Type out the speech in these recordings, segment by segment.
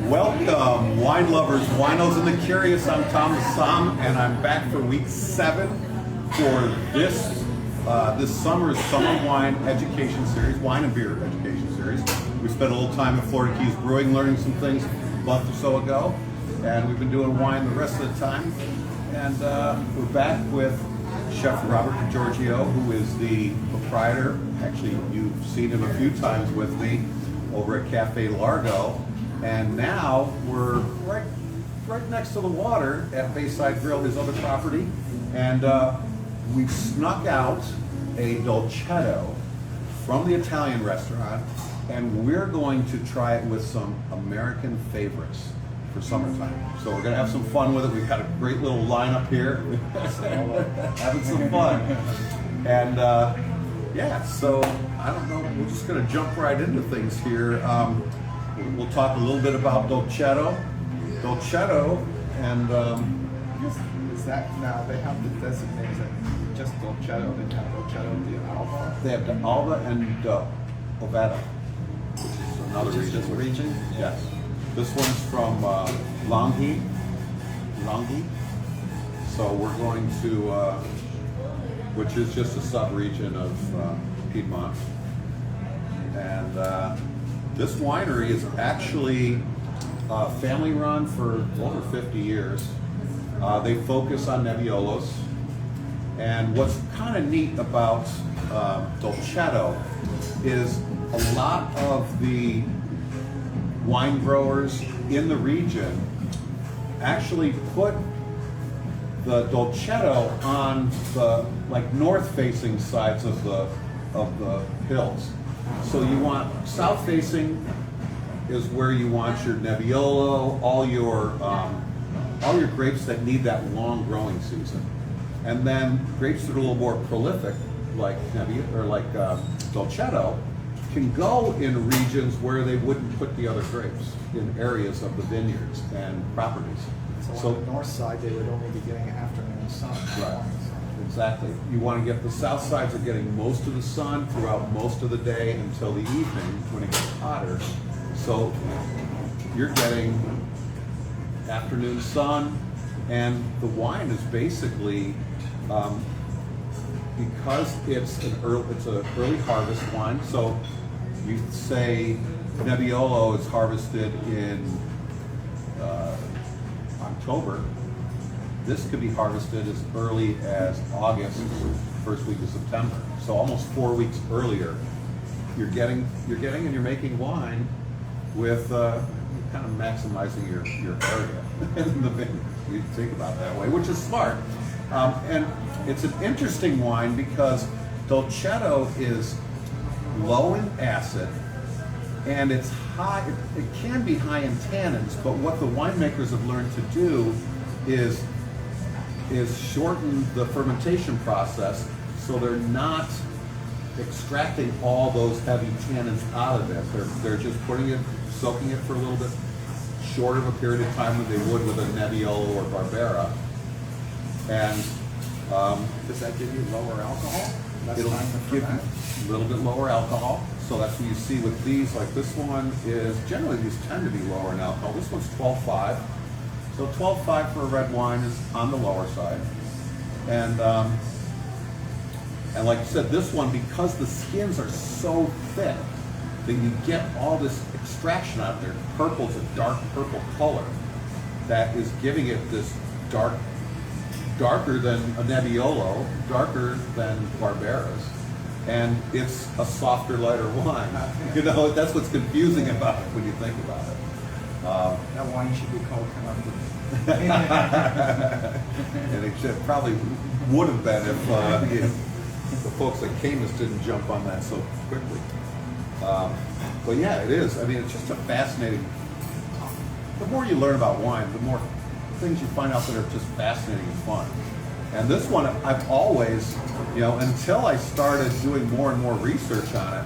Welcome, wine lovers, winos, and the curious. I'm Tom the Som, and I'm back for week 7 for this summer's Summer Wine Education Series, Wine and Beer Education Series. We spent a little time at Florida Keys Brewing learning some things a month or so ago, and we've been doing wine the rest of the time. And we're back with Chef Robert DiGiorgio, who is the proprietor. Actually, you've seen him a few times with me over at Cafe Largo. And now we're right next to the water at Bayside Grille, his other property. And we've snuck out a Dolcetto from the Italian restaurant, and we're going to try it with some American favorites for summertime. So we're gonna have some fun with it. We've got a great little lineup here. Having some fun. And yeah, so I don't know, we're just gonna jump right into things here. We'll talk a little bit about Dolcetto, and is that now they have the designation just Dolcetto? They have Dolcetto the Alba. they have the Alba and Oviedo, which is another region. This region? Yes. This one's from Longhi. So we're going to, which is just a sub-region of Piedmont. And this winery is actually family run for over 50 years. They focus on Nebbiolos. And what's kind of neat about Dolcetto is a lot of the wine growers in the region actually put the Dolcetto on the north-facing sides of the hills. So you want south-facing is where you want your Nebbiolo, all your grapes that need that long growing season, and then grapes that are a little more prolific, like Dolcetto, can go in regions where they wouldn't put the other grapes, in areas of the vineyards and properties. So on the north side, they would only be getting afternoon sun. Right. Exactly. You want to get the south sides are getting most of the sun throughout most of the day until the evening when it gets hotter. So you're getting afternoon sun, and the wine is basically because it's an early harvest wine. So you say Nebbiolo is harvested in October. This could be harvested as early as August, first week of September. So almost 4 weeks earlier, you're getting and you're making wine with kind of maximizing your area in the vineyard. You think about it that way, which is smart. And it's an interesting wine because Dolcetto is low in acid, and it's high. It can be high in tannins, but what the winemakers have learned to do is shorten the fermentation process, so they're not extracting all those heavy tannins out of it. They're just soaking it for a little bit shorter of a period of time than they would with a Nebbiolo or Barbera. And does that give you lower alcohol? it'll give you a little bit lower alcohol. So that's what you see with these. Like this one is, generally these tend to be lower in alcohol. This one's 12.5. So 12.5 for a red wine is on the lower side. And like you said, this one, because the skins are so thick, then you get all this extraction out there. Purple's a dark purple color that is giving it this darker than a Nebbiolo, darker than Barberas, and it's a softer, lighter wine. You know, that's what's confusing about it when you think about it. That wine should be called Canopy. And it probably would have been if the folks at Camus didn't jump on that so quickly. But yeah, it is. I mean, it's just a fascinating. The more you learn about wine, the more things you find out that are just fascinating and fun. And this one, I've always, until I started doing more and more research on it,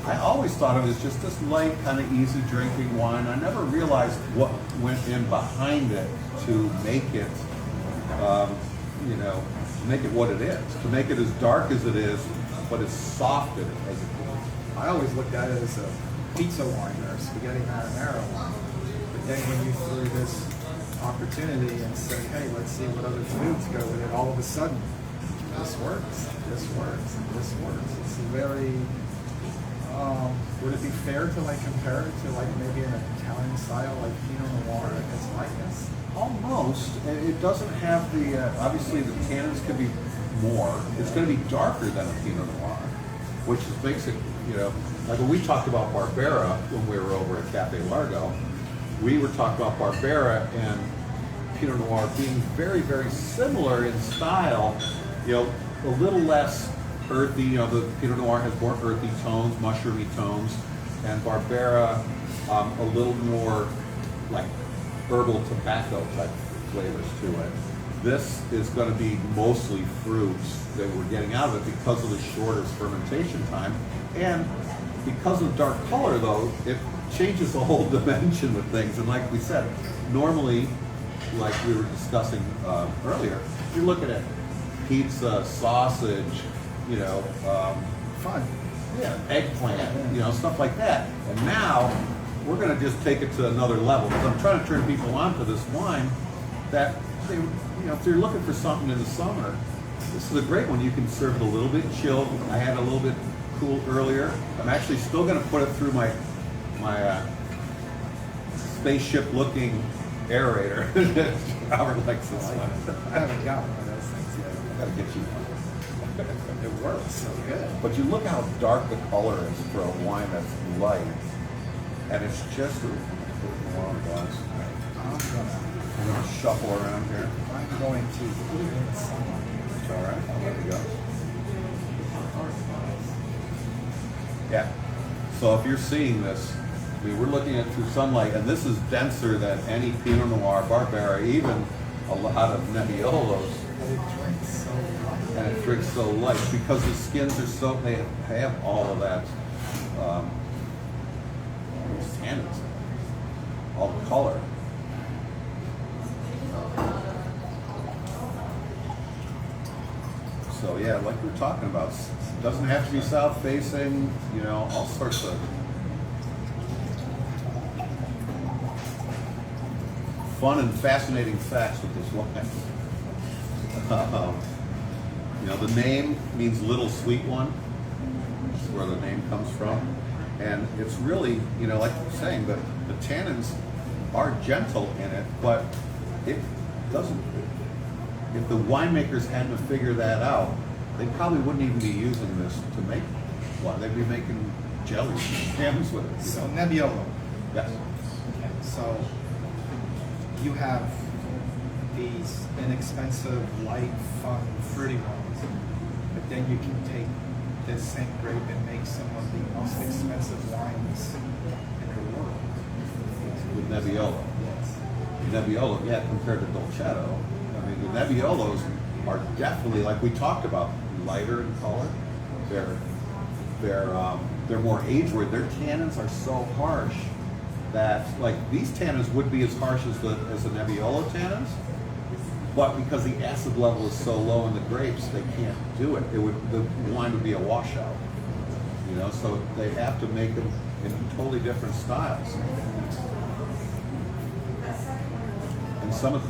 I always thought of it as just this light, kind of easy drinking wine. I never realized what went in behind it to make it, to make it what it is, to make it as dark as it is, but as soft as it is. I always looked at it as a pizza wine or a spaghetti marinara wine. But then when you threw this opportunity and said, hey, let's see what other foods go with it, all of a sudden, this works, this works, and this works. It's very, would it be fair to like compare it to like maybe an Italian style like Pinot Noir and its likeness? Almost. It doesn't have the, obviously the tannins could be more. It's going to be darker than a Pinot Noir, which is basic, you know, like when we talked about Barbera when we were over at Cafe Largo, we were talking about Barbera and Pinot Noir being very, very similar in style, you know, a little less earthy, you know, the Pinot Noir has more earthy tones, mushroomy tones, and Barbera a little more like herbal tobacco type flavors to it. This is going to be mostly fruits that we're getting out of it because of the shorter fermentation time. And because of dark color though, it changes the whole dimension with things. And like we said, normally, like we were discussing earlier, you're looking at pizza, sausage, you know, Fun. yeah, eggplant, you know, stuff like that. And now we're going to just take it to another level because I'm trying to turn people on to this wine that they, you know, if they're looking for something in the summer, this is a great one. You can serve it a little bit chilled. I had a little bit cool earlier. I'm actually still going to put it through my spaceship-looking aerator. Robert likes this one. I haven't got one of those things yet. I gotta get you one. It works so good. But you look how dark the color is for a wine that's light, and it's just a long glass. I'm gonna shuffle around here. I'm going to put it in the sunlight. It's all right. I'll let it go. Yeah. So if you're seeing this, I mean, we're looking at it through sunlight, and this is denser than any Pinot Noir, Barbera, even a lot of Nebbiolos. But it drinks so light. And it drinks so light because the skins are so, they have all of that, those tannins, all the color. So yeah, like we were talking about, it doesn't have to be south facing, you know, all sorts of fun and fascinating facts with this wine. You know, the name means little sweet one. That's where the name comes from. And it's really, you know, like you're saying, the tannins are gentle in it, but it doesn't. If the winemakers hadn't figured that out, they probably wouldn't even be using this to make wine. They'd be making jellies and jams with it. So Nebbiolo. Yes. Okay. So you have these inexpensive, light, fun, fruity ones, but then you can take this same grape and make some of the most expensive wines in the world. With Nebbiolo. Yes. Nebbiolo, yeah, compared to Dolcetto. I mean, the Nebbiolos are definitely, like we talked about, lighter in color. They're more age-worthy. Their tannins are so harsh that, like, these tannins would be as harsh as the Nebbiolo tannins, but because the acid level is so low in the grapes, they can't do it. The wine would be a washout, you know. So they have to make them in totally different styles. And some of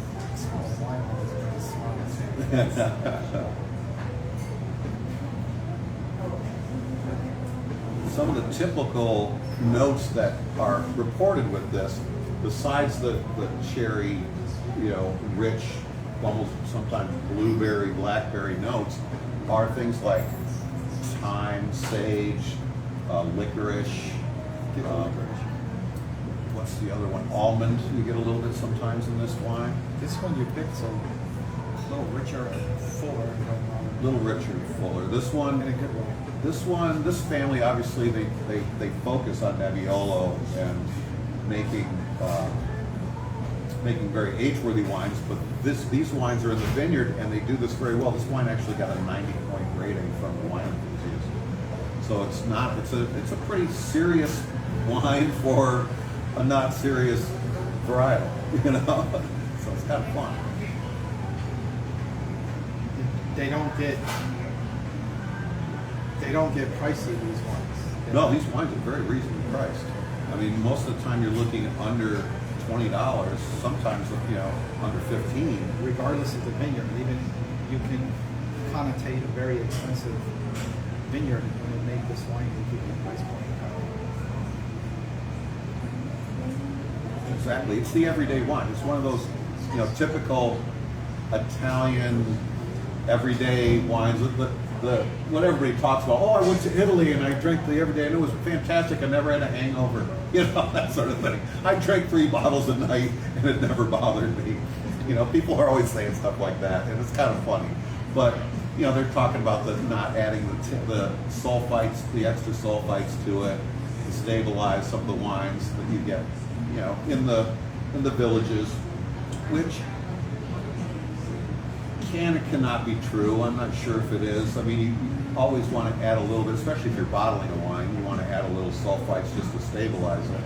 Wine is very smart. some of the typical notes that are reported with this, besides the cherry, you know, rich, almost sometimes blueberry, blackberry notes, are things like thyme, sage, licorice. What's the other one? Almond. You get a little bit sometimes in this wine. This one you picked so a little richer and fuller. A little richer and fuller. This one, In a good way. this family, obviously, they focus on Nebbiolo and making very age-worthy wines, but these wines are in the vineyard and they do this very well. This wine actually got a 90-point rating from the wine enthusiast. So it's a pretty serious wine for a not serious varietal, you know. So it's kind of fun. They don't get pricey, these ones. No, these wines are very reasonably priced. I mean, most of the time you're looking at under $20, sometimes, you know, under 15. Regardless of the vineyard, even you can connotate a very expensive vineyard when they make this wine to keep the price point down. Exactly. It's the everyday wine. It's one of those, you know, typical Italian everyday wines. What everybody talks about. Oh, I went to Italy and I drank the everyday and it was fantastic. I never had a hangover. You know, that sort of thing. I drank 3 bottles a night and it never bothered me. You know, people are always saying stuff like that, and it's kind of funny. But you know, they're talking about the not adding the sulfites, the extra sulfites to it to stabilize some of the wines that you get, you know, in the villages, which can or cannot be true. I'm not sure if it is. I mean, you always want to add a little bit, especially if you're bottling a wine, you want to add a little sulfites just to stabilize it.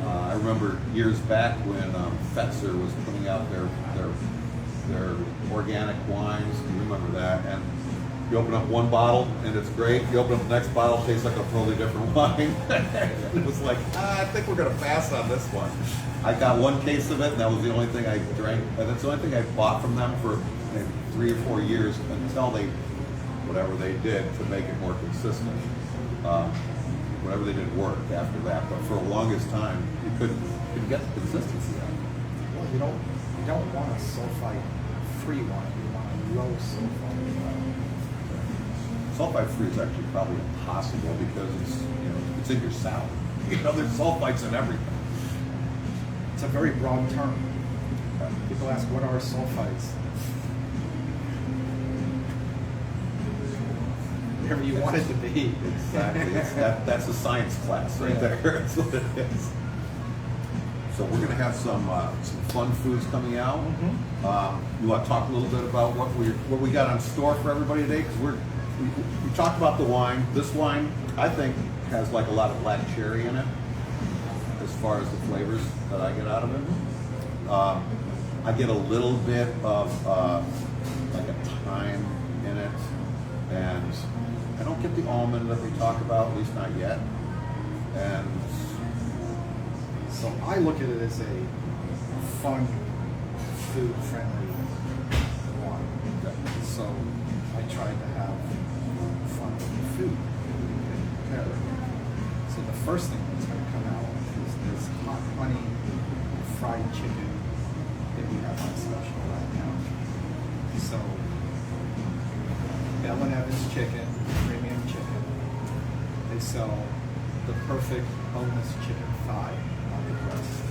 I remember years back when Fetzer was putting out their organic wines. You remember that? And you open up one bottle and it's great. You open up the next bottle, it tastes like a totally different wine. It was like, I think we're going to pass on this one. I got 1 case of it, and that was the only thing I drank. And that's the only thing I bought from them for maybe 3 or 4 years until they, whatever they did to make it more consistent. Whatever they did worked after that, but for the longest time, you couldn't get the consistency out of it. Well, you don't want a sulfite-free wine. You want a low sulfite wine. Sulfite-free is actually probably impossible because it's, you know, it's in your salad. You know, there's sulfites in everything. It's a very broad term. People ask, what are sulfites? Whatever you want it to be. Exactly. That's a science class right there. That's what it is. So we're going to have some fun foods coming out. Mm-hmm. You want to talk a little bit about what we got on store for everybody today? Because we talked about the wine. This wine, I think, has like a lot of black cherry in it as far as the flavors that I get out of it. I get a little bit of like a thyme in it, and I don't get the almond that they talk about, at least not yet. And so I look at it as a fun, food-friendly wine. So I tried to have fun with the food and prepare it. So the first thing that's going to come out is this hot honey fried chicken that we have on special right now. So Bell & Evans chicken, premium chicken. They sell the perfect boneless chicken thigh on the breast.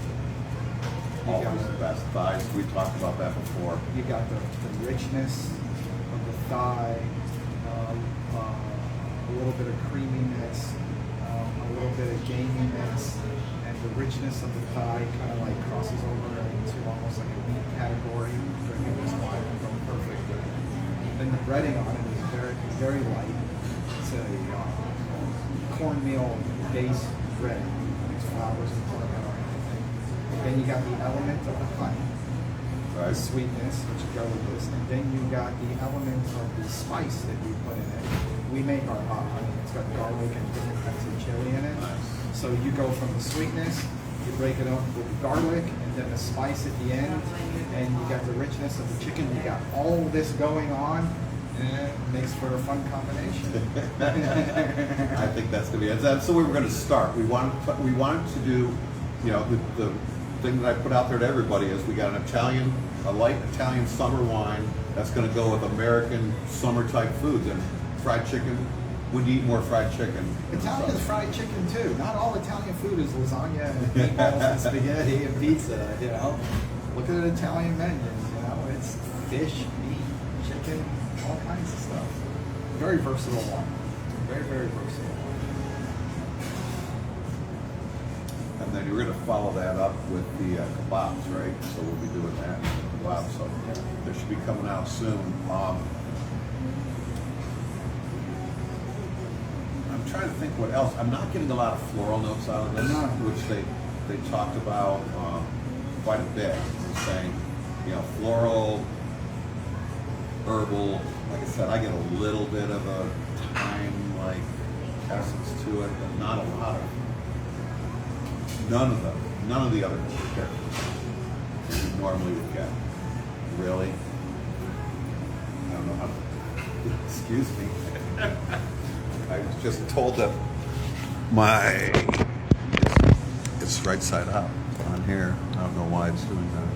always the best thighs. We talked about that before. You got the richness of the thigh, a little bit of creaminess, a little bit of gaminess, and the richness of the thigh kind of like crosses over into almost like a meat category. Drinking this wine will go perfect with it. Then the breading on it is very, very light. It's a cornmeal based bread. It's flowers and cornmeal or anything. And then you got the element of the honey, the sweetness, which go with this, and then you got the element of the spice that we put in it. We make our hot honey. It's got garlic and different kinds of chili in it. Nice. So you go from the sweetness, you break it up with the garlic, and then the spice at the end, and you got the richness of the chicken. You got all this going on, and it makes for a fun combination. I think that's going to be it. That's the way we're going to start. We wanted to do, you know, the thing that I put out there to everybody is we got a light Italian summer wine that's going to go with American summer type foods, and fried chicken. Would you eat more fried chicken? Italian fried chicken too. Not all Italian food is lasagna and meatballs and spaghetti and pizza. You know, look at an Italian menu. You know, it's fish, meat, chicken, all kinds of stuff. Very versatile one. Very, very versatile one. And then you're going to follow that up with the kebabs, right? So we'll be doing that. Kebabs. So they should be coming out soon. I'm trying to think what else. I'm not getting a lot of floral notes out of this, which they talked about quite a bit. They're saying, you know, floral, herbal. Like I said, I get a little bit of a thyme-like essence to it, but not a lot of None of them. None of the other characters you normally would get. Really? I don't know how to. Excuse me. I was just told that it's right side up on here. I don't know why it's doing that.